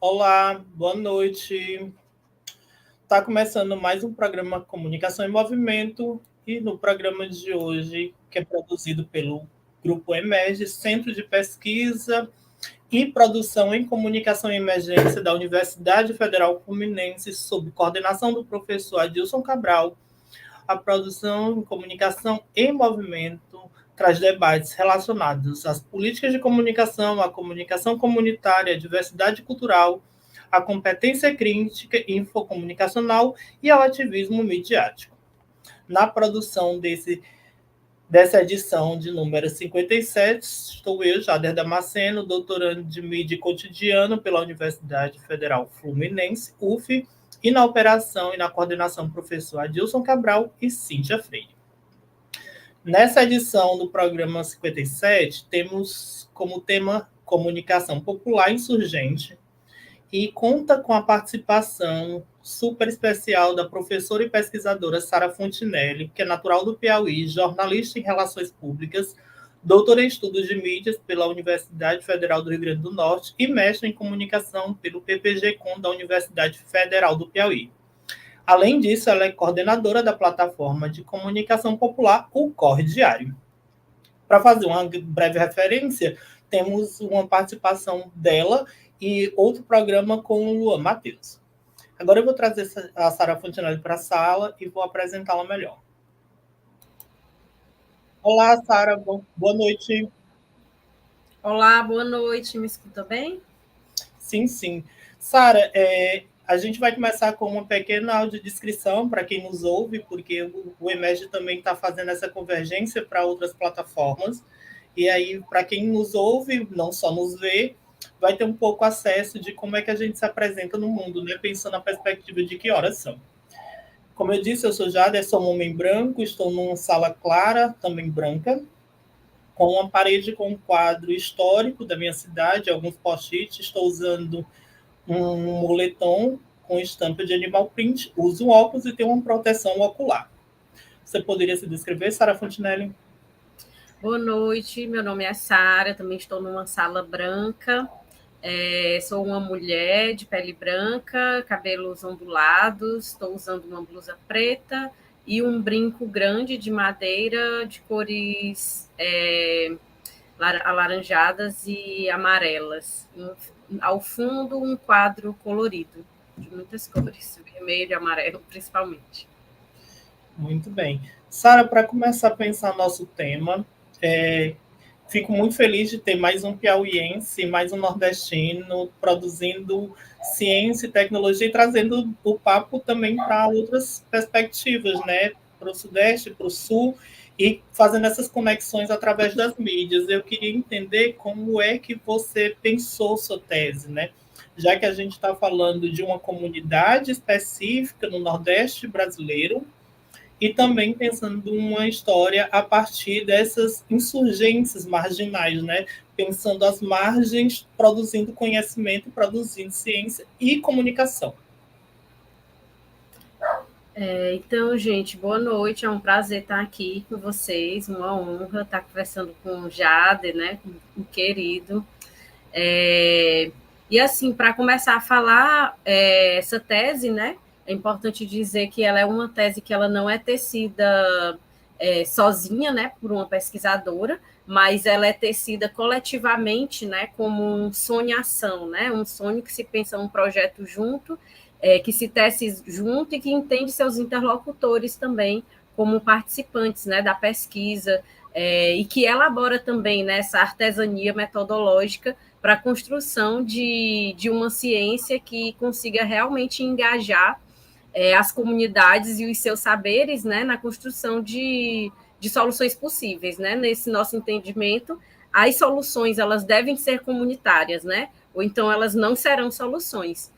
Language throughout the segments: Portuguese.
Olá, boa noite. Está começando mais um programa Comunicação em Movimento e no programa de hoje, que é produzido pelo Grupo Emerge, Centro de Pesquisa e Produção em Comunicação e Emergência da Universidade Federal Fluminense, sob coordenação do professor Adilson Cabral. A produção em Comunicação em Movimento traz debates relacionados às políticas de comunicação, à comunicação comunitária, à diversidade cultural, à competência crítica infocomunicacional e ao ativismo midiático. Na produção dessa edição de número 57, estou eu, Jader Damasceno, doutorando de mídia e cotidiano pela Universidade Federal Fluminense, UF, e na operação e na coordenação professor Adilson Cabral e Cíntia Freire. Nessa edição do programa 57, temos como tema Comunicação Popular Insurgente e conta com a participação super especial da professora e pesquisadora Sara Fontinelli, que é natural do Piauí, jornalista em Relações Públicas, doutora em Estudos de Mídias pela Universidade Federal do Rio Grande do Norte e mestre em Comunicação pelo PPG-Com da Universidade Federal do Piauí. Além disso, ela é coordenadora da plataforma de comunicação popular, o Corre Diário. Para fazer uma breve referência, temos uma participação dela e outro programa com o Luan Matheus. Agora eu vou trazer a Sara Fontinelli para a sala e vou apresentá-la melhor. Olá, Sara, boa noite. Olá, boa noite, me escuta bem? Sim. Sara, a gente vai começar com uma pequena audiodescrição para quem nos ouve, porque o Emerge também está fazendo essa convergência para outras plataformas. E aí, para quem nos ouve, não só nos vê, vai ter um pouco acesso de como é que a gente se apresenta no mundo, né? Pensando na perspectiva de que horas são. Como eu disse, eu sou Jader, sou um homem branco, estou numa sala clara, também branca, com uma parede com um quadro histórico da minha cidade, alguns post-its, estou usando um moletom com estampa de animal print, uso óculos e tenho uma proteção ocular. Você poderia se descrever, Sara Fontinelli? Boa noite, meu nome é Sara, também estou numa sala branca, sou uma mulher de pele branca, cabelos ondulados, estou usando uma blusa preta e um brinco grande de madeira de cores alaranjadas e amarelas. Ao fundo, um quadro colorido, de muitas cores, vermelho e amarelo principalmente. Muito bem. Sara, para começar a pensar nosso tema, fico muito feliz de ter mais um piauiense, mais um nordestino produzindo ciência e tecnologia e trazendo o papo também para outras perspectivas, né? Para o Sudeste, para o Sul, e fazendo essas conexões através das mídias. Eu queria entender como é que você pensou sua tese, né? Já que a gente está falando de uma comunidade específica no Nordeste brasileiro, e também pensando uma história a partir dessas insurgências marginais, né? Pensando as margens, produzindo conhecimento, produzindo ciência e comunicação. Então, gente, boa noite, é um prazer estar aqui com vocês, uma honra estar conversando com o Jader, né, com o querido. E assim, para começar a falar essa tese, né, é importante dizer que ela é uma tese que ela não é tecida sozinha, né, por uma pesquisadora, mas ela é tecida coletivamente, né, como um sonho-ação, né, um sonho que se pensa um projeto junto, que se tece junto e que entende seus interlocutores também como participantes, né, da pesquisa, e que elabora também, né, essa artesania metodológica para a construção de uma ciência que consiga realmente engajar as comunidades e os seus saberes, né, na construção de soluções possíveis, né? Nesse nosso entendimento, as soluções elas devem ser comunitárias, né? Ou então elas não serão soluções.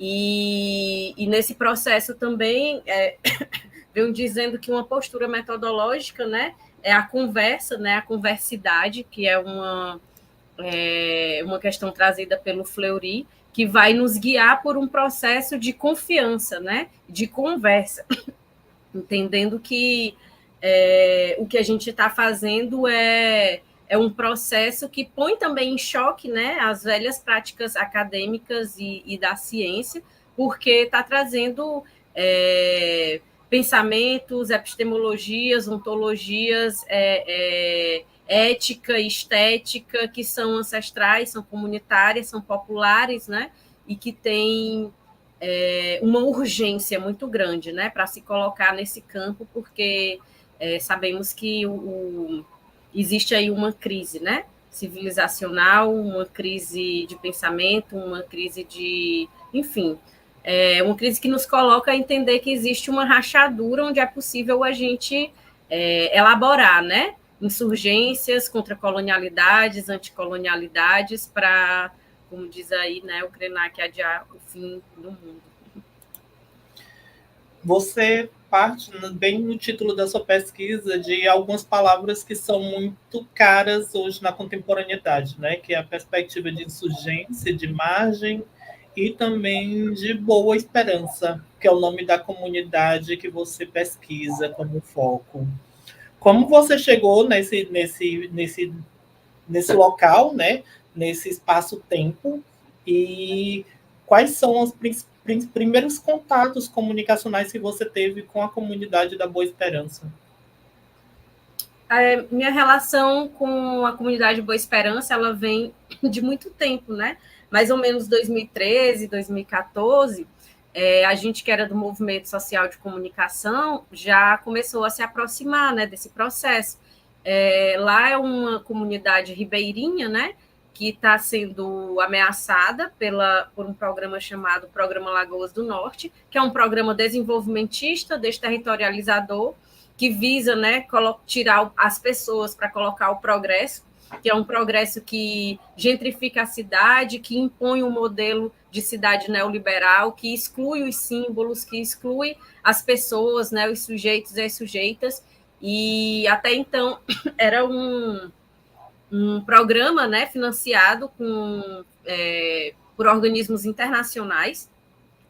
E nesse processo também venho dizendo que uma postura metodológica, né, é a conversa, né, a conversidade, que é uma questão trazida pelo Fleury, que vai nos guiar por um processo de confiança, né, de conversa, entendendo que o que a gente está fazendo é é um processo que põe também em choque, né, as velhas práticas acadêmicas e da ciência, porque está trazendo pensamentos, epistemologias, ontologias, ética e estética que são ancestrais, são comunitárias, são populares, né, e que têm uma urgência muito grande, né, para se colocar nesse campo, porque sabemos que existe aí uma crise, né, civilizacional, uma crise de pensamento, uma crise de, enfim, uma crise que nos coloca a entender que existe uma rachadura onde é possível a gente elaborar, né, insurgências contra colonialidades, anticolonialidades, para, como diz aí, né, o Krenak, adiar o fim do mundo. Você parte bem no título da sua pesquisa de algumas palavras que são muito caras hoje na contemporaneidade, né? Que é a perspectiva de insurgência, de margem e também de boa esperança, que é o nome da comunidade que você pesquisa como foco. Como você chegou nesse local, né? Nesse espaço-tempo, e quais são os primeiros contatos comunicacionais que você teve com a comunidade da Boa Esperança? Minha relação com a comunidade Boa Esperança, ela vem de muito tempo, né? Mais ou menos 2013, 2014, a gente que era do movimento social de comunicação já começou a se aproximar, né, desse processo. Lá é uma comunidade ribeirinha, né, que está sendo ameaçada por um programa chamado Programa Lagoas do Norte, que é um programa desenvolvimentista, desterritorializador, que visa, né, tirar as pessoas para colocar o progresso, que é um progresso que gentrifica a cidade, que impõe um modelo de cidade neoliberal, que exclui os símbolos, que exclui as pessoas, né, os sujeitos e as sujeitas. E até então era um programa, né, financiado por organismos internacionais,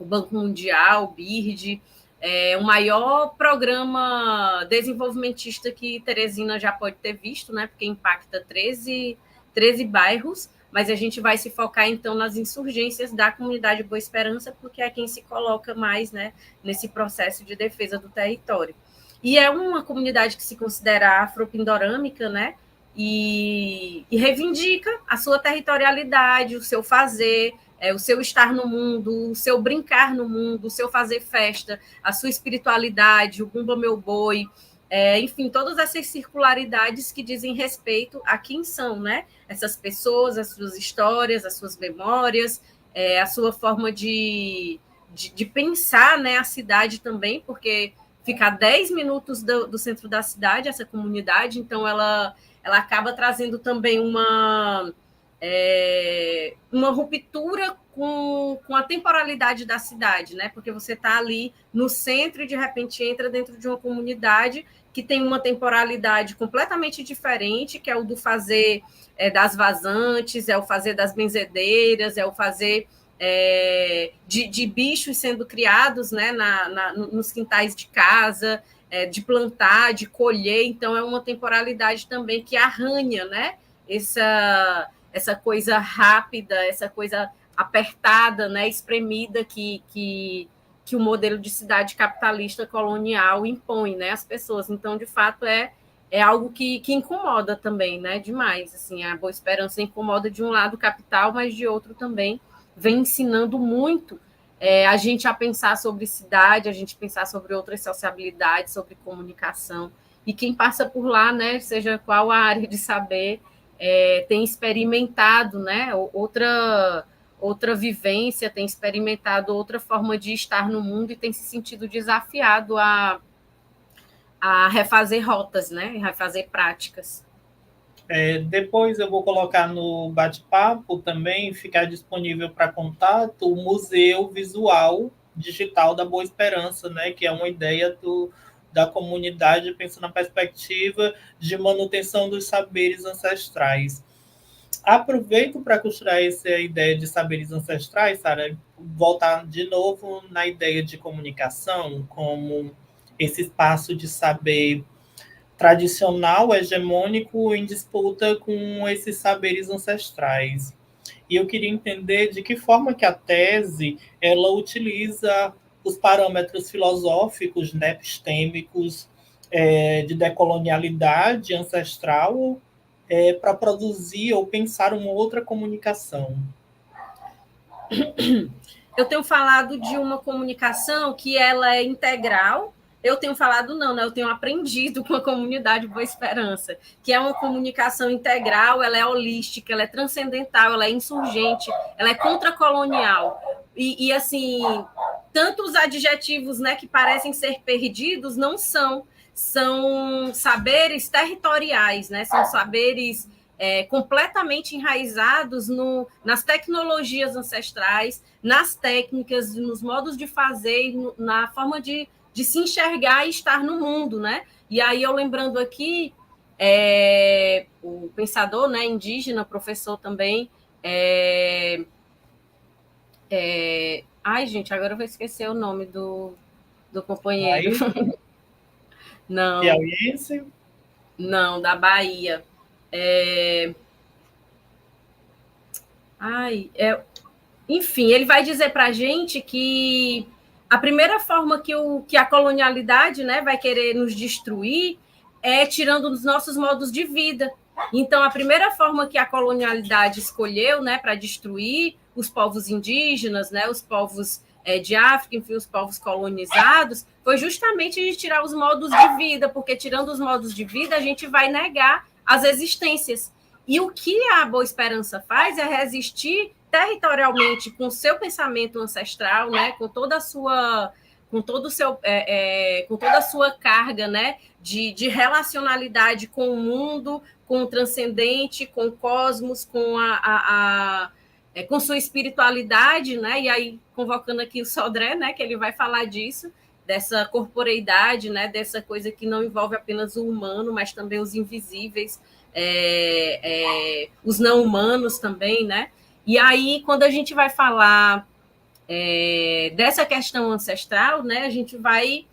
o Banco Mundial, o BIRD, o maior programa desenvolvimentista que Teresina já pode ter visto, né, porque impacta 13 bairros, mas a gente vai se focar, então, nas insurgências da comunidade Boa Esperança, porque é quem se coloca mais, né, nesse processo de defesa do território. E é uma comunidade que se considera afropindorâmica, né, e reivindica a sua territorialidade, o seu fazer, o seu estar no mundo, o seu brincar no mundo, o seu fazer festa, a sua espiritualidade, o Bumba Meu Boi, enfim, todas essas circularidades que dizem respeito a quem são, né? Essas pessoas, as suas histórias, as suas memórias, a sua forma de pensar, né, a cidade também, porque fica a 10 minutos do centro da cidade, essa comunidade, então ela acaba trazendo também uma ruptura com a temporalidade da cidade, né? Porque você está ali no centro e de repente entra dentro de uma comunidade que tem uma temporalidade completamente diferente, que é o do fazer das vazantes, é o fazer das benzedeiras, é o fazer de bichos sendo criados, né, nos quintais de casa, de plantar, de colher. Então é uma temporalidade também que arranha, né, essa coisa rápida, essa coisa apertada, né, espremida que o modelo de cidade capitalista colonial impõe, né, às pessoas. Então, de fato, é algo que incomoda também, né, demais. Assim, a Boa Esperança incomoda de um lado capital, mas de outro também vem ensinando muito a gente a pensar sobre cidade, a gente pensar sobre outras sociabilidades, sobre comunicação. E quem passa por lá, né, seja qual a área de saber, tem experimentado, né, outra vivência, tem experimentado outra forma de estar no mundo e tem se sentido desafiado a refazer rotas, né, refazer práticas. Depois eu vou colocar no bate-papo também, ficar disponível para contato, o Museu Visual Digital da Boa Esperança, né, que é uma ideia da comunidade, pensando na perspectiva de manutenção dos saberes ancestrais. Aproveito para costurar essa ideia de saberes ancestrais, Sara, voltar de novo na ideia de comunicação como esse espaço de saber tradicional, hegemônico, em disputa com esses saberes ancestrais. E eu queria entender de que forma que a tese ela utiliza os parâmetros filosóficos, né, epistêmicos, de decolonialidade ancestral para produzir ou pensar uma outra comunicação. Eu tenho falado de uma comunicação que ela é integral. Eu tenho falado não, né? Eu tenho aprendido com a comunidade Boa Esperança, que é uma comunicação integral, ela é holística, ela é transcendental, ela é insurgente, ela é contracolonial. E assim, tanto os adjetivos, né, que parecem ser perdidos não são saberes territoriais, né? São saberes completamente enraizados nas tecnologias ancestrais, nas técnicas, nos modos de fazer, na forma de se enxergar e estar no mundo, né? E aí eu lembrando aqui o pensador, né, indígena, professor também, ai, gente, agora eu vou esquecer o nome do companheiro. Não. Piauiense? Não, da Bahia. Enfim, ele vai dizer para a gente que a primeira forma que a colonialidade, né, vai querer nos destruir é tirando os nossos modos de vida. Então, a primeira forma que a colonialidade escolheu, né, para destruir os povos indígenas, né, os povos de África, enfim, os povos colonizados, foi justamente de tirar os modos de vida, porque tirando os modos de vida, a gente vai negar as existências. E o que a Boa Esperança faz é resistir territorialmente com o seu pensamento ancestral, né, com toda a sua carga, né, de relacionalidade com o mundo, com o transcendente, com o cosmos, com sua espiritualidade, né, e aí convocando aqui o Sodré, né, que ele vai falar disso, dessa corporeidade, né, dessa coisa que não envolve apenas o humano, mas também os invisíveis, os não humanos também, né? E aí, quando a gente vai falar dessa questão ancestral, né, a gente vai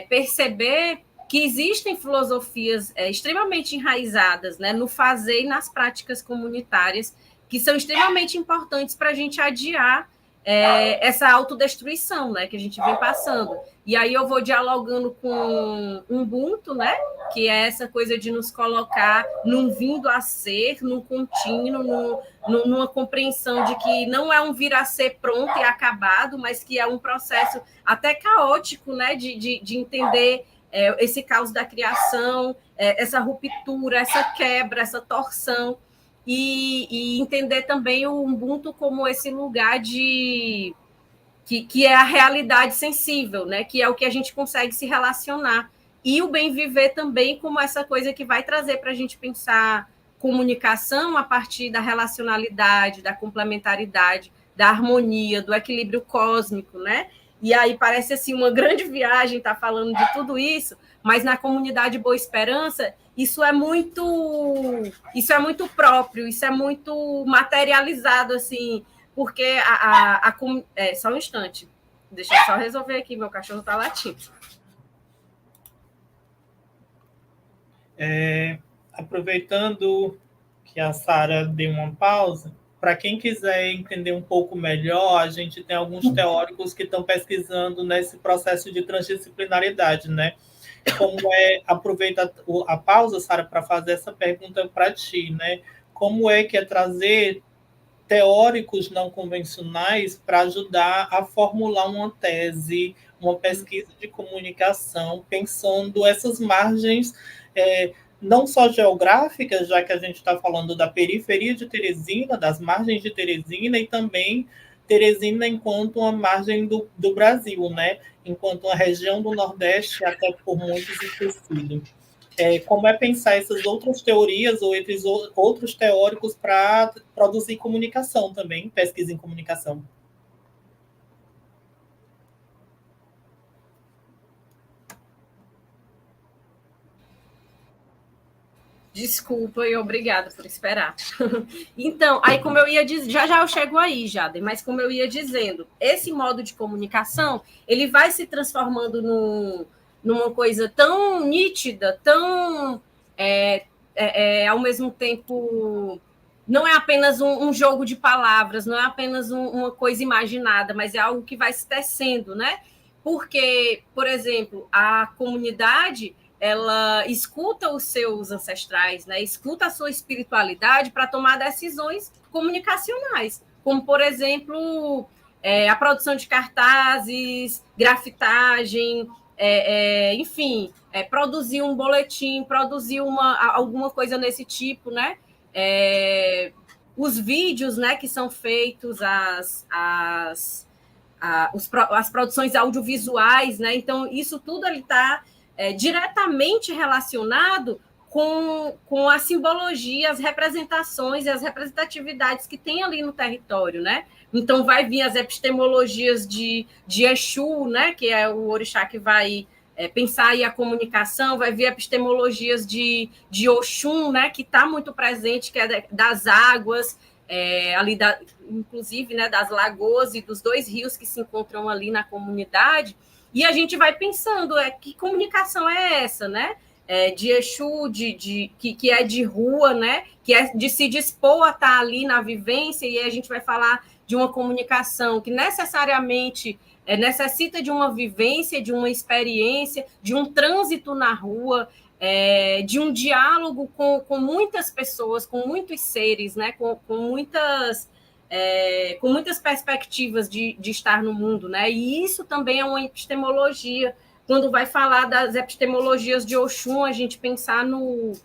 perceber que existem filosofias extremamente enraizadas, né, no fazer e nas práticas comunitárias, que são extremamente importantes para a gente adiar essa autodestruição, né, que a gente vem passando. E aí eu vou dialogando com Ubuntu, né, que é essa coisa de nos colocar num vindo a ser, num contínuo, numa compreensão de que não é um vir a ser pronto e acabado, mas que é um processo até caótico, né, de entender esse caos da criação, essa ruptura, essa quebra, essa torção, e entender também o Ubuntu como esse lugar que é a realidade sensível, né? Que é o que a gente consegue se relacionar. E o bem viver também como essa coisa que vai trazer para a gente pensar comunicação a partir da relacionalidade, da complementaridade, da harmonia, do equilíbrio cósmico, né? E aí parece assim uma grande viagem estar falando de tudo isso, mas na comunidade Boa Esperança isso é muito próprio, isso é muito materializado, assim, porque só um instante, deixa eu só resolver aqui, meu cachorro está latindo. Aproveitando que a Sara deu uma pausa, para quem quiser entender um pouco melhor, a gente tem alguns teóricos que estão pesquisando nesse processo de transdisciplinaridade, né? Aproveita a pausa, Sara, para fazer essa pergunta para ti, né? Como é que é trazer teóricos não convencionais para ajudar a formular uma tese, uma pesquisa de comunicação, pensando essas margens não só geográficas, já que a gente está falando da periferia de Teresina, das margens de Teresina, e também Teresina enquanto uma margem do Brasil, né? Enquanto uma região do Nordeste, até por muitos esquecido. Como é pensar essas outras teorias ou esses outros teóricos para produzir comunicação também, pesquisa em comunicação? Desculpa e obrigada por esperar. Então, aí como eu ia dizer, já eu chego aí, Jader, mas como eu ia dizendo, esse modo de comunicação, ele vai se transformando numa coisa tão nítida, tão ao mesmo tempo, não é apenas um jogo de palavras, não é apenas uma coisa imaginada, mas é algo que vai se tecendo, né? Porque, por exemplo, a comunidade, ela escuta os seus ancestrais, né? Escuta a sua espiritualidade para tomar decisões comunicacionais, como, por exemplo, a produção de cartazes, grafitagem, enfim, produzir um boletim, produzir alguma coisa nesse tipo, né? Os vídeos, né, que são feitos, as produções audiovisuais, né? Então, isso tudo está diretamente relacionado com a simbologia, as representações e as representatividades que tem ali no território, né? Então, vai vir as epistemologias de Exu, né? Que é o orixá que vai pensar aí a comunicação, vai vir epistemologias de Oxum, né? Que está muito presente, que é das águas, ali inclusive, né, das lagoas e dos 2 rios que se encontram ali na comunidade, e a gente vai pensando que comunicação é essa, né? De Exu, que é de rua, né? Que é de se dispor a estar ali na vivência, e aí a gente vai falar de uma comunicação que necessariamente necessita de uma vivência, de uma experiência, de um trânsito na rua, de um diálogo com muitas pessoas, com muitos seres, né? com muitas perspectivas de estar no mundo, né? E isso também é uma epistemologia. Quando vai falar das epistemologias de Oxum, a gente pensar no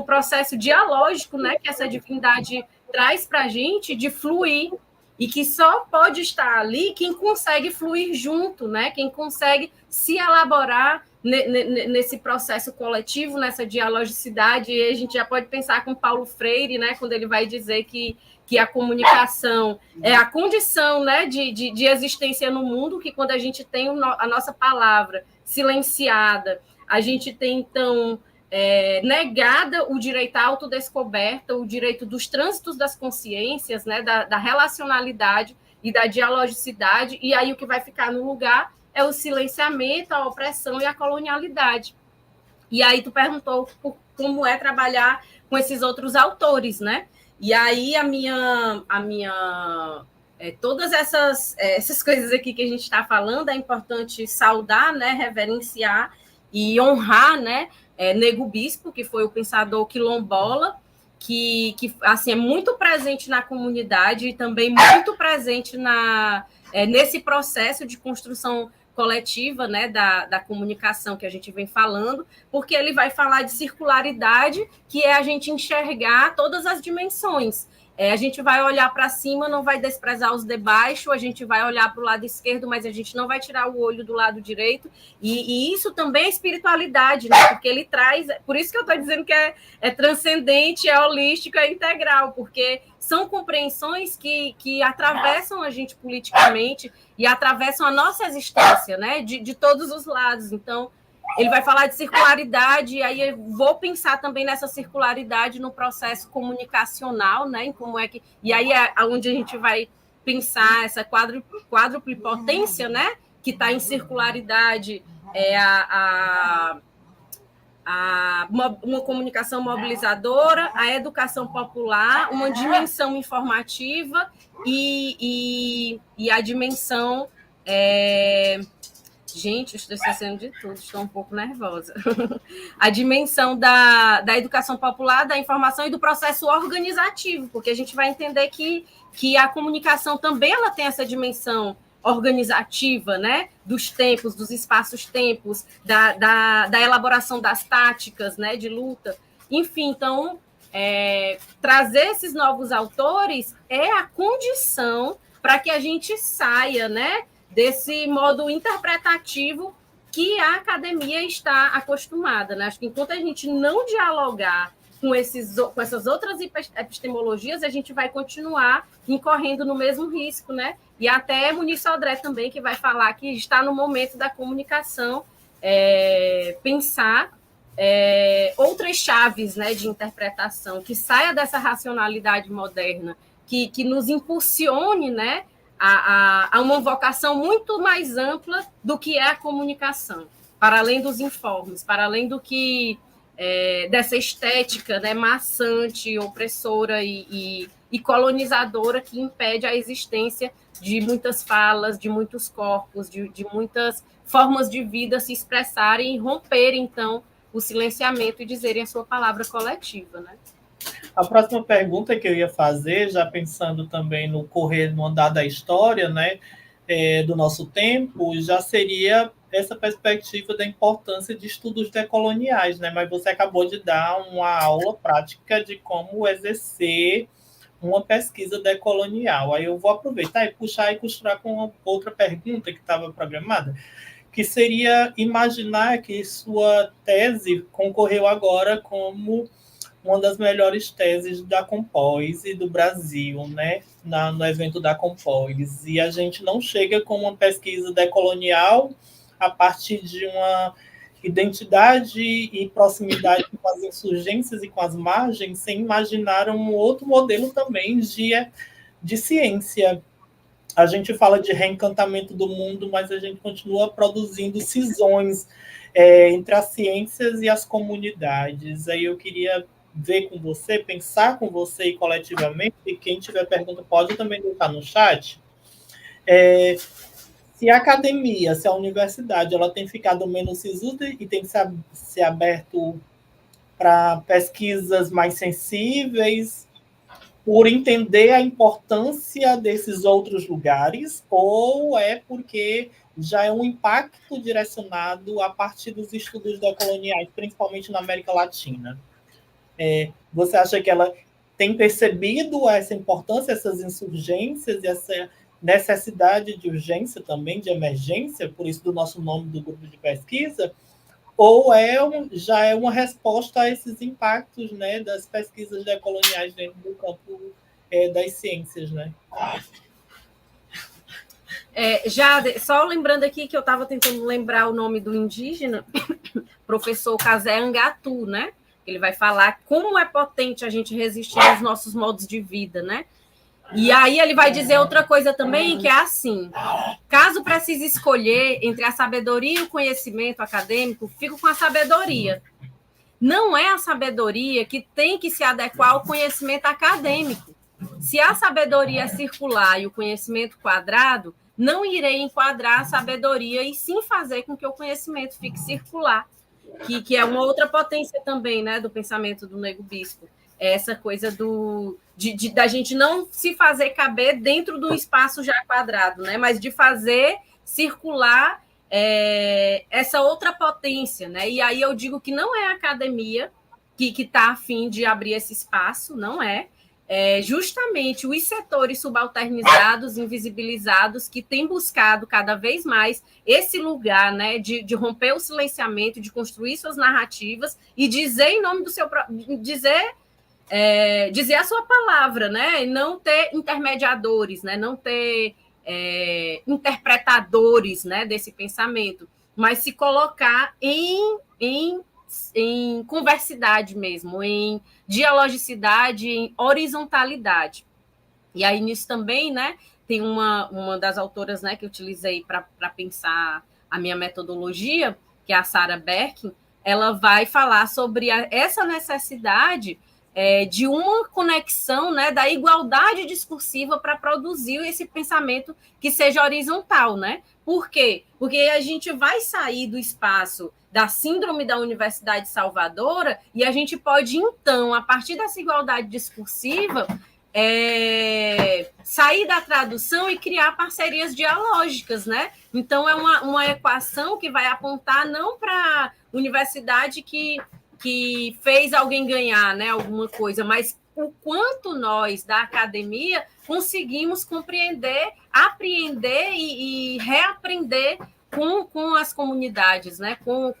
processo dialógico, né, que essa divindade traz para a gente, de fluir, e que só pode estar ali quem consegue fluir junto, né? Quem consegue se elaborar nesse processo coletivo, nessa dialogicidade. E a gente já pode pensar com Paulo Freire, né, quando ele vai dizer que a comunicação é a condição, né, de existência no mundo, que quando a gente tem a nossa palavra silenciada, a gente tem, então, negada o direito à autodescoberta, o direito dos trânsitos das consciências, né, da relacionalidade e da dialogicidade, e aí o que vai ficar no lugar é o silenciamento, a opressão e a colonialidade. E aí tu perguntou como é trabalhar com esses outros autores, né? E aí todas essas coisas aqui que a gente está falando, é importante saudar, né, reverenciar e honrar, né, Nego Bispo, que foi o pensador quilombola, que assim, é muito presente na comunidade e também muito presente nesse processo de construção coletiva, né, da comunicação que a gente vem falando, porque ele vai falar de circularidade, que é a gente enxergar todas as dimensões. A gente vai olhar para cima, não vai desprezar os de baixo, a gente vai olhar para o lado esquerdo, mas a gente não vai tirar o olho do lado direito, e isso também é espiritualidade, né? Porque ele traz, por isso que eu estou dizendo que é transcendente, é holístico, é integral, porque são compreensões que atravessam a gente politicamente e atravessam a nossa existência, né? De todos os lados. Então, ele vai falar de circularidade, e aí eu vou pensar também nessa circularidade no processo comunicacional, né? Em como é que, e aí é onde a gente vai pensar essa quádruple potência, né? Que está em circularidade, uma comunicação mobilizadora, a educação popular, uma dimensão informativa e a dimensão... Gente, estou esquecendo de tudo, estou um pouco nervosa. A dimensão da educação popular, da informação e do processo organizativo, porque a gente vai entender que a comunicação também ela tem essa dimensão organizativa, né? Dos tempos, dos espaços-tempos, da elaboração das táticas, né? De luta. Enfim, então, trazer esses novos autores é a condição para que a gente saia, né? Desse modo interpretativo que a academia está acostumada, né? Acho que enquanto a gente não dialogar com essas outras epistemologias, a gente vai continuar incorrendo no mesmo risco, né? E até Muniz Sodré também, que vai falar que está no momento da comunicação pensar outras chaves, né, de interpretação, que saia dessa racionalidade moderna, que nos impulsione, né, a uma vocação muito mais ampla do que é a comunicação, para além dos informes, para além do que dessa estética, né, maçante, opressora e colonizadora que impede a existência de muitas falas, de muitos corpos, de muitas formas de vida se expressarem e romperem, então, o silenciamento e dizerem a sua palavra coletiva, né? A próxima pergunta que eu ia fazer, já pensando também no correr, no andar da história, né, do nosso tempo, já seria essa perspectiva da importância de estudos decoloniais, né? Mas você acabou de dar uma aula prática de como exercer uma pesquisa decolonial. Aí eu vou aproveitar e puxar e costurar com outra pergunta que estava programada, que seria imaginar que sua tese concorreu agora como uma das melhores teses da Compós e do Brasil, né? No evento da Compós. E a gente não chega com uma pesquisa decolonial a partir de uma identidade e proximidade com as insurgências e com as margens, sem imaginar um outro modelo também de ciência. A gente fala de reencantamento do mundo, mas a gente continua produzindo cisões entre as ciências e as comunidades. Aí eu queria ver com você, pensar com você e coletivamente, e quem tiver pergunta pode também deixar no chat, se a academia, se a universidade, ela tem ficado menos sisuda e tem se aberto para pesquisas mais sensíveis, por entender a importância desses outros lugares, ou é porque já é um impacto direcionado a partir dos estudos decoloniais, principalmente na América Latina? Você acha que ela tem percebido essa importância, essas insurgências, essa necessidade de urgência também, de emergência, por isso do nosso nome do grupo de pesquisa, ou já é uma resposta a esses impactos, né, das pesquisas decoloniais dentro do campo das ciências, né? Só lembrando aqui que eu estava tentando lembrar o nome do indígena, professor Kazé Angatu, né? Ele vai falar como é potente a gente resistir aos nossos modos de vida, né? E aí ele vai dizer outra coisa também, que é assim, caso precise escolher entre a sabedoria e o conhecimento acadêmico, fico com a sabedoria. Não é a sabedoria que tem que se adequar ao conhecimento acadêmico. Se a sabedoria é circular e o conhecimento quadrado, não irei enquadrar a sabedoria e sim fazer com que o conhecimento fique circular, que é uma outra potência também, né, do pensamento do Nego Bispo. Essa coisa da gente não se fazer caber dentro do espaço já quadrado, né, mas de fazer circular essa outra potência, né? E aí eu digo que não é a academia que está a fim de abrir esse espaço, não é. Justamente os setores subalternizados, invisibilizados, que têm buscado cada vez mais esse lugar, né, de romper o silenciamento, de construir suas narrativas e dizer em nome do seu dizer a sua palavra, né, e não ter intermediadores, né, não ter interpretadores, né, desse pensamento, mas se colocar em conversidade mesmo, em dialogicidade, em horizontalidade. E aí nisso também, né, tem uma das autoras, né, que eu utilizei para pensar a minha metodologia, que é a Sarah Berkin, ela vai falar sobre essa necessidade de uma conexão, né, da igualdade discursiva para produzir esse pensamento que seja horizontal, né? Por quê? Porque a gente vai sair do espaço da síndrome da Universidade Salvadora e a gente pode, então, a partir dessa igualdade discursiva, sair da tradução e criar parcerias dialógicas, né? Então, é uma equação que vai apontar não para a universidade que fez alguém ganhar, né, alguma coisa, mas o quanto nós, da academia, conseguimos compreender, apreender e reaprender com as comunidades, né, com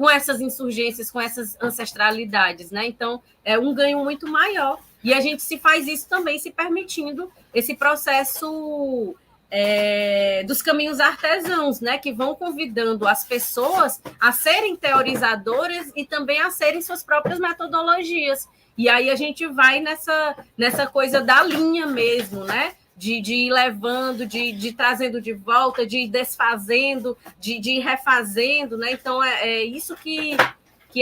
essas insurgências, com essas ancestralidades, né? Então, é um ganho muito maior. E a gente se faz isso também se permitindo esse processo dos caminhos artesãos, né, que vão convidando as pessoas a serem teorizadoras e também a serem suas próprias metodologias. E aí a gente vai nessa coisa da linha mesmo, né, de ir levando, de trazendo de volta, de ir desfazendo, de ir refazendo, né? Então, é isso que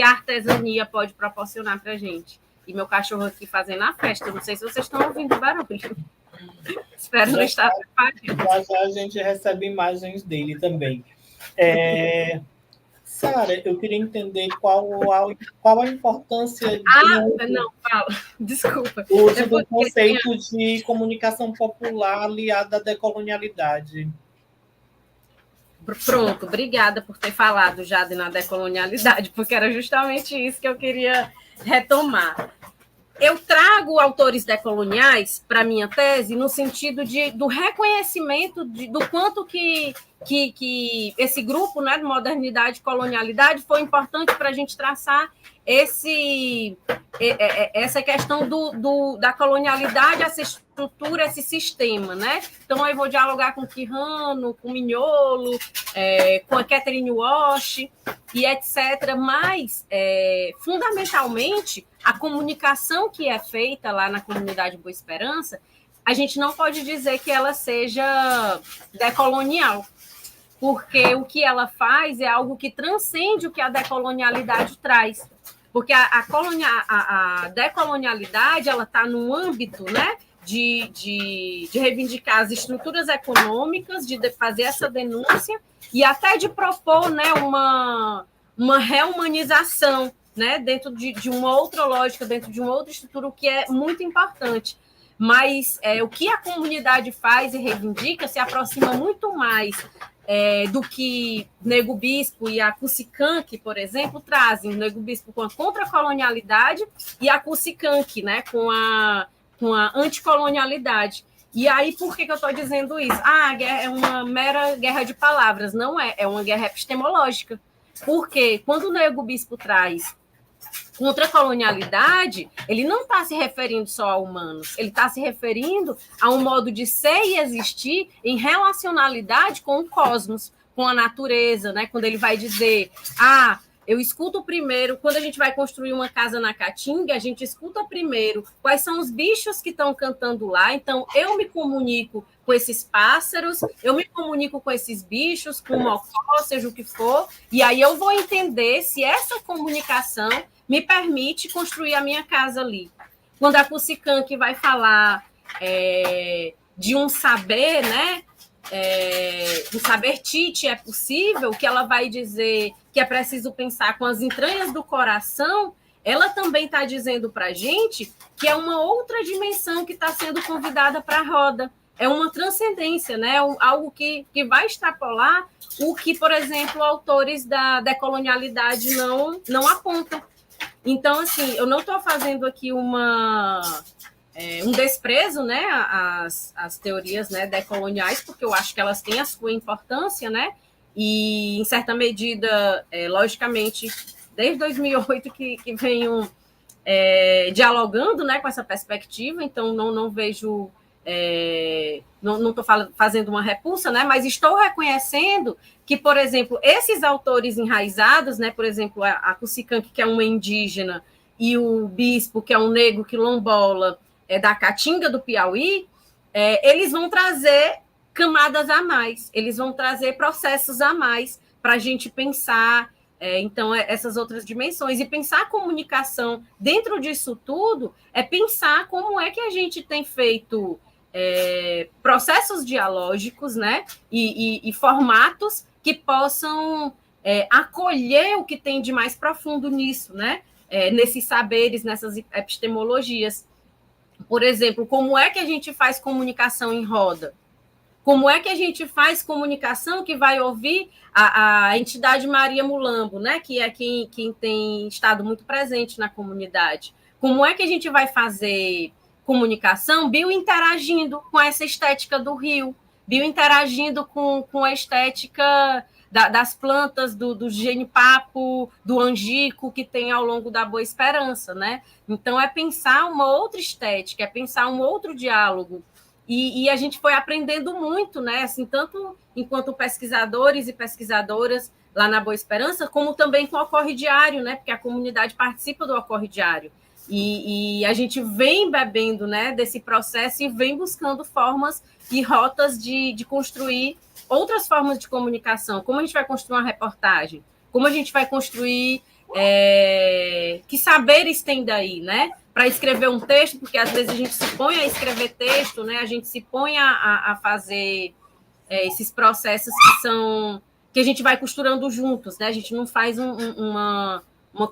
a artesania pode proporcionar para a gente. E meu cachorro aqui fazendo a festa, não sei se vocês estão ouvindo o barulho. Espero não estar atrapalhando. Já a gente recebe imagens dele também. Sara, eu queria entender qual a importância não, fala. Desculpa. Do conceito de comunicação popular aliada à decolonialidade. Pronto, obrigada por ter falado já na decolonialidade, porque era justamente isso que eu queria retomar. Eu trago autores decoloniais para a minha tese no sentido do reconhecimento do quanto que esse grupo, né, de modernidade e colonialidade foi importante para a gente traçar essa questão da colonialidade, essa estrutura, esse sistema, né? Então, eu vou dialogar com Quijano, com Mignolo, com a Catherine Walsh e etc. Mas, fundamentalmente, a comunicação que é feita lá na comunidade Boa Esperança, a gente não pode dizer que ela seja decolonial, porque o que ela faz é algo que transcende o que a decolonialidade traz. Porque a decolonialidade ela está no âmbito, né, de reivindicar as estruturas econômicas, de fazer essa denúncia e até de propor, né, uma reumanização, né, dentro de uma outra lógica, dentro de uma outra estrutura, o que é muito importante. Mas o que a comunidade faz e reivindica se aproxima muito mais do que Nego Bispo e a Cusicanque, por exemplo, trazem. O Nego Bispo com a contracolonialidade e a Cusicanque, né, com a anticolonialidade. E aí, por que eu estou dizendo isso? A guerra é uma mera guerra de palavras, não é? É uma guerra epistemológica. Porque quando o Nego Bispo traz contra a colonialidade, ele não está se referindo só a humanos, ele está se referindo a um modo de ser e existir em relacionalidade com o cosmos, com a natureza, né? Quando ele vai dizer, eu escuto primeiro, quando a gente vai construir uma casa na Caatinga, a gente escuta primeiro quais são os bichos que estão cantando lá, então eu me comunico com esses pássaros, eu me comunico com esses bichos, com o mocó, seja o que for, e aí eu vou entender se essa comunicação me permite construir a minha casa ali. Quando a Cusicanque vai falar de um saber, né? Um saber Tite é possível, que ela vai dizer que é preciso pensar com as entranhas do coração, ela também está dizendo para a gente que é uma outra dimensão que está sendo convidada para a roda. É uma transcendência, né? Algo que vai extrapolar o que, por exemplo, autores da decolonialidade não apontam. Então, assim, eu não estou fazendo aqui um desprezo, né, às teorias, né, decoloniais, porque eu acho que elas têm a sua importância, né, e, em certa medida, logicamente, desde 2008 que venho dialogando, né, com essa perspectiva, então não vejo... não estou fazendo uma repulsa, né, mas estou reconhecendo que, por exemplo, esses autores enraizados, né, por exemplo, a Cusicanque, que é uma indígena, e o Bispo, que é um negro quilombola da Caatinga do Piauí, eles vão trazer camadas a mais, eles vão trazer processos a mais para a gente pensar, então, essas outras dimensões. E pensar a comunicação dentro disso tudo é pensar como é que a gente tem feito processos dialógicos, né, e formatos que possam acolher o que tem de mais profundo nisso, né, nesses saberes, nessas epistemologias. Por exemplo, como é que a gente faz comunicação em roda? Como é que a gente faz comunicação que vai ouvir a entidade Maria Mulambo, né, que é quem tem estado muito presente na comunidade? Como é que a gente vai fazer comunicação biointeragindo com essa estética do rio, biointeragindo com a estética das plantas, do genipapo, do angico que tem ao longo da Boa Esperança, né? Então, é pensar uma outra estética, é pensar um outro diálogo. E a gente foi aprendendo muito, né? Assim, tanto enquanto pesquisadores e pesquisadoras lá na Boa Esperança, como também com o Ocorre Diário, né? Porque a comunidade participa do Ocorre Diário. E a gente vem bebendo, né, desse processo e vem buscando formas e rotas de construir outras formas de comunicação. Como a gente vai construir uma reportagem? Como a gente vai construir que saberes tem daí, né? Para escrever um texto, porque às vezes a gente se põe a escrever texto, né? A gente se põe a fazer esses processos que a gente vai costurando juntos, né? A gente não faz uma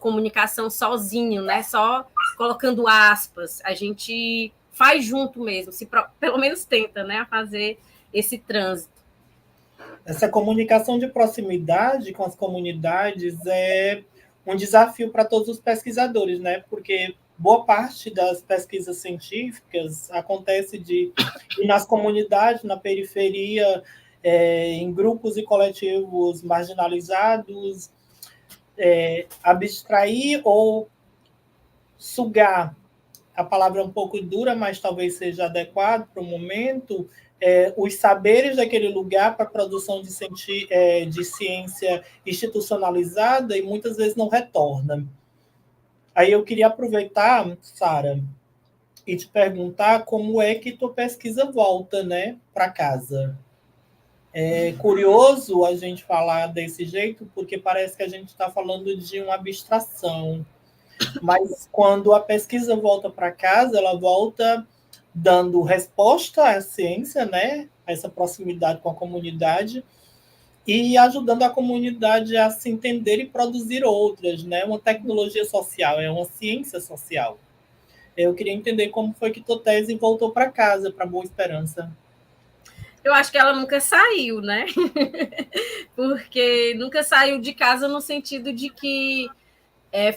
comunicação sozinho, né? Só colocando aspas. A gente faz junto mesmo, pelo menos tenta, né? A fazer esse trânsito. Essa comunicação de proximidade com as comunidades é um desafio para todos os pesquisadores, né? Porque boa parte das pesquisas científicas acontece de ir nas comunidades, na periferia, em grupos e coletivos marginalizados, abstrair ou sugar, a palavra é um pouco dura, mas talvez seja adequado para o momento, os saberes daquele lugar para a produção de ciência institucionalizada e muitas vezes não retorna. Aí eu queria aproveitar, Sara, e te perguntar como é que tua pesquisa volta, né, para casa. É curioso a gente falar desse jeito, porque parece que a gente está falando de uma abstração. Mas quando a pesquisa volta para casa, ela volta dando resposta à ciência, né? Essa proximidade com a comunidade, e ajudando a comunidade a se entender e produzir outras, né? Uma tecnologia social, é uma ciência social. Eu queria entender como foi que tua tese voltou para casa, para Boa Esperança. Eu acho que ela nunca saiu, né? Porque nunca saiu de casa no sentido de que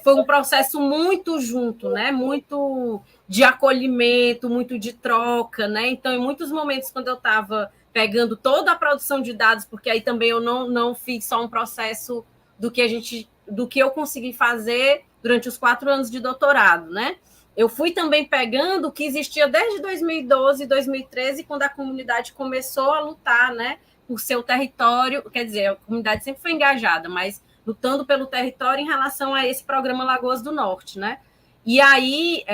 foi um processo muito junto, né? Muito de acolhimento, muito de troca, né? Então, em muitos momentos, quando eu estava pegando toda a produção de dados, porque aí também eu não fiz só um processo do que eu consegui fazer durante os 4 anos de doutorado, né? Eu fui também pegando o que existia desde 2012, 2013, quando a comunidade começou a lutar, né, por seu território. Quer dizer, a comunidade sempre foi engajada, mas lutando pelo território em relação a esse programa Lagoas do Norte, né? E aí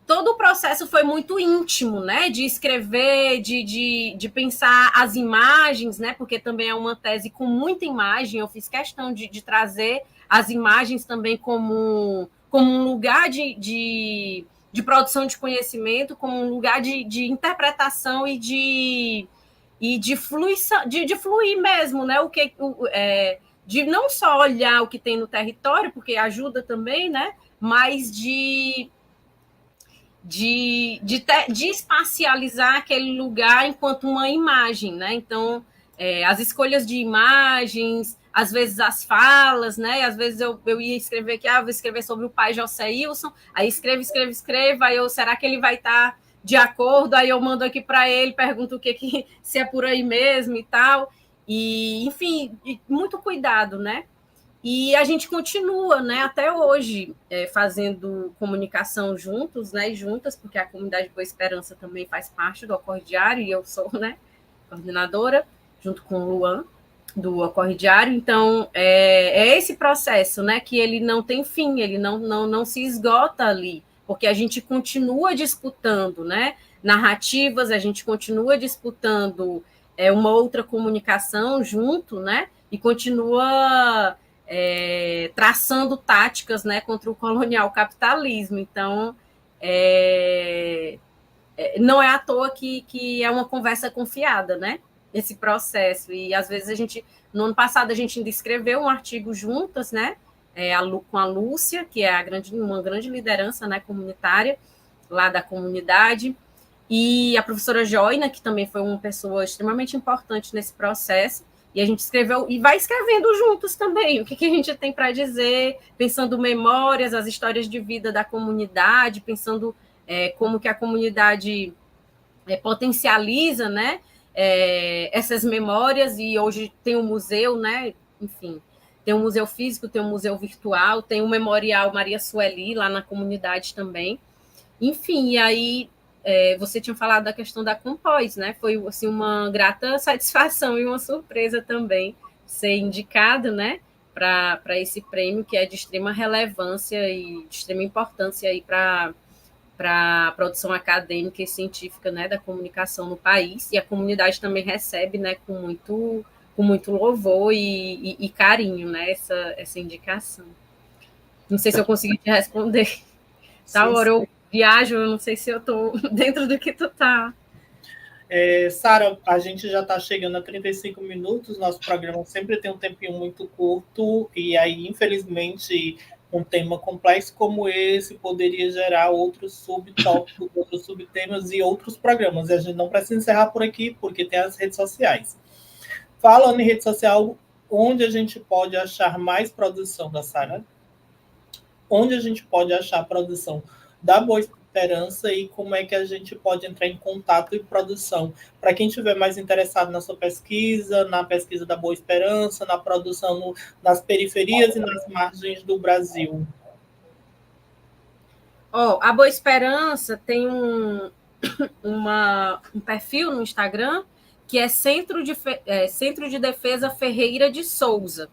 todo o processo foi muito íntimo, né? De escrever, de pensar as imagens, né? Porque também é uma tese com muita imagem. Eu fiz questão de trazer as imagens também como um lugar de produção de conhecimento, como um lugar de interpretação e de fluição, de fluir mesmo, né? De não só olhar o que tem no território, porque ajuda também, né? Mas de espacializar aquele lugar enquanto uma imagem, né? Então, as escolhas de imagens, às vezes as falas, né? Às vezes eu ia escrever aqui, vou escrever sobre o pai José Ilson, aí escrevo, aí será que ele vai estar de acordo? Aí eu mando aqui para ele, pergunto se é por aí mesmo e tal. E, enfim, muito cuidado, né? E a gente continua, né, até hoje, fazendo comunicação juntos, né, e juntas, porque a comunidade Boa Esperança também faz parte do Ocorre Diário, e eu sou, né, coordenadora, junto com o Luan, do Ocorre Diário. Então, é esse processo, né, que ele não tem fim, ele não se esgota ali, porque a gente continua disputando, né, narrativas, a gente continua disputando uma outra comunicação junto, né, e continua traçando táticas, né, contra o colonial capitalismo. Então, não é à toa que é uma conversa confiada, né, esse processo. E, às vezes, no ano passado, a gente ainda escreveu um artigo juntas, né, com a Lúcia, que é uma grande liderança, né, comunitária, lá da comunidade, e a professora Joina, que também foi uma pessoa extremamente importante nesse processo. E a gente escreveu e vai escrevendo juntos também o que a gente tem para dizer, pensando memórias, as histórias de vida da comunidade, pensando como que a comunidade potencializa, né, essas memórias. E hoje tem um museu, né, enfim, tem um museu físico, tem um museu virtual, tem um memorial Maria Sueli lá na comunidade também. Enfim, e aí você tinha falado da questão da Compós, né? Foi assim, uma grata satisfação e uma surpresa também ser indicado, né? para esse prêmio, que é de extrema relevância e de extrema importância para a produção acadêmica e científica, né, da comunicação no país, e a comunidade também recebe, né, com muito louvor e carinho, né, essa indicação. Não sei se eu consegui te responder. Tal hora eu viajo, eu não sei se eu estou dentro do que tu tá. Sara, a gente já está chegando a 35 minutos, nosso programa sempre tem um tempinho muito curto, e aí, infelizmente, um tema complexo como esse poderia gerar outros subtópicos, outros subtemas e outros programas, e a gente não precisa encerrar por aqui, porque tem as redes sociais. Falando em rede social, onde a gente pode achar mais produção da Sara? Onde a gente pode achar a produção da Boa Esperança e como é que a gente pode entrar em contato e produção? Para quem estiver mais interessado na sua pesquisa, na pesquisa da Boa Esperança, na produção nas periferias e nas margens do Brasil. A Boa Esperança tem um perfil no Instagram que é Centro de Defesa Ferreira de Souza.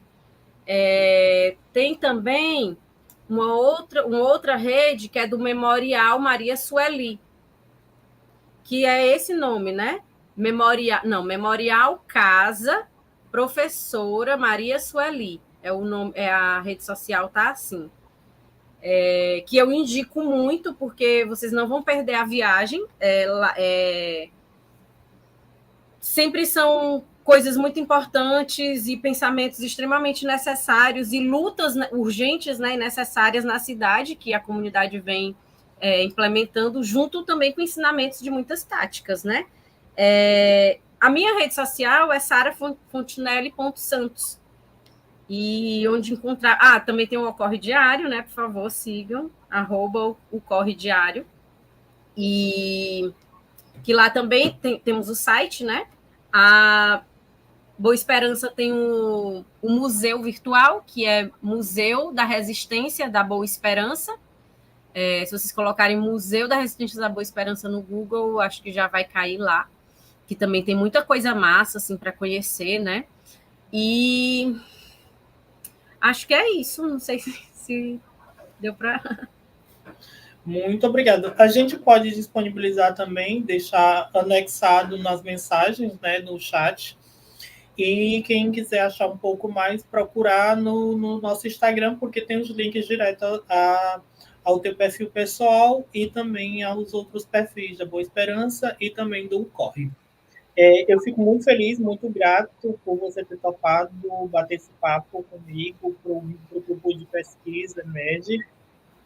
Tem também uma outra rede que é do Memorial Maria Sueli, que é esse nome, né? Memorial Casa Professora Maria Sueli. O nome, a rede social tá assim. Que eu indico muito, porque vocês não vão perder a viagem. Sempre são coisas muito importantes e pensamentos extremamente necessários e lutas urgentes, né, e necessárias na cidade, que a comunidade vem implementando, junto também com ensinamentos de muitas táticas, né? A minha rede social é sarafontinelli.santos. E onde encontrar... também tem o Ocorre Diário, né? Por favor, sigam, @ocorre diário. E que lá também temos o site, né? A Boa Esperança tem um museu virtual, que é Museu da Resistência da Boa Esperança. Se vocês colocarem Museu da Resistência da Boa Esperança no Google, acho que já vai cair lá, que também tem muita coisa massa assim, para conhecer, né? E acho que é isso, não sei se deu para... Muito obrigado. A gente pode disponibilizar também, deixar anexado nas mensagens, né, no chat. E quem quiser achar um pouco mais, procurar no nosso Instagram, porque tem os links direto ao teu perfil pessoal e também aos outros perfis da Boa Esperança e também do Corre. Eu fico muito feliz, muito grato por você ter topado bater esse papo comigo, para o grupo de pesquisa MED.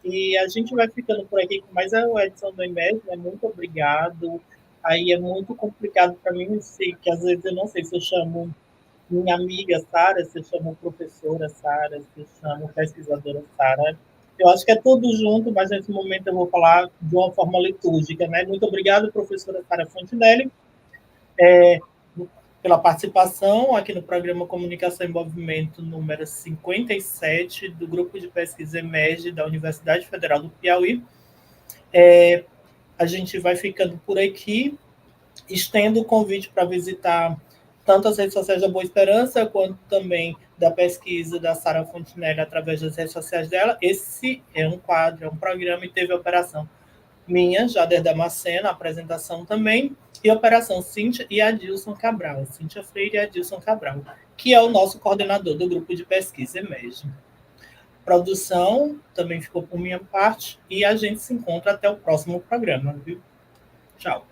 E a gente vai ficando por aqui com mais a edição do EMED, né? Muito obrigado. Aí é muito complicado para mim, sei que às vezes eu não sei se eu chamo minha amiga Sara, se eu chamo professora Sara, se eu chamo pesquisadora Sara. Eu acho que é tudo junto, mas nesse momento eu vou falar de uma forma litúrgica, né? Muito obrigado, professora Sara Fontinelli, pela participação aqui no programa Comunicação em Movimento número 57 do Grupo de Pesquisa EMERGE da Universidade Federal do Piauí. A gente vai ficando por aqui, estendo o convite para visitar tanto as redes sociais da Boa Esperança, quanto também da pesquisa da Sara Fontinelli através das redes sociais dela. Esse é um quadro, é um programa, e teve a operação minha, Jader Damasceno, a apresentação também, e a operação Cíntia e Adilson Cabral, Cíntia Freire e Adilson Cabral, que é o nosso coordenador do grupo de pesquisa EMERGE. Produção também ficou por minha parte, e a gente se encontra até o próximo programa, viu? Tchau.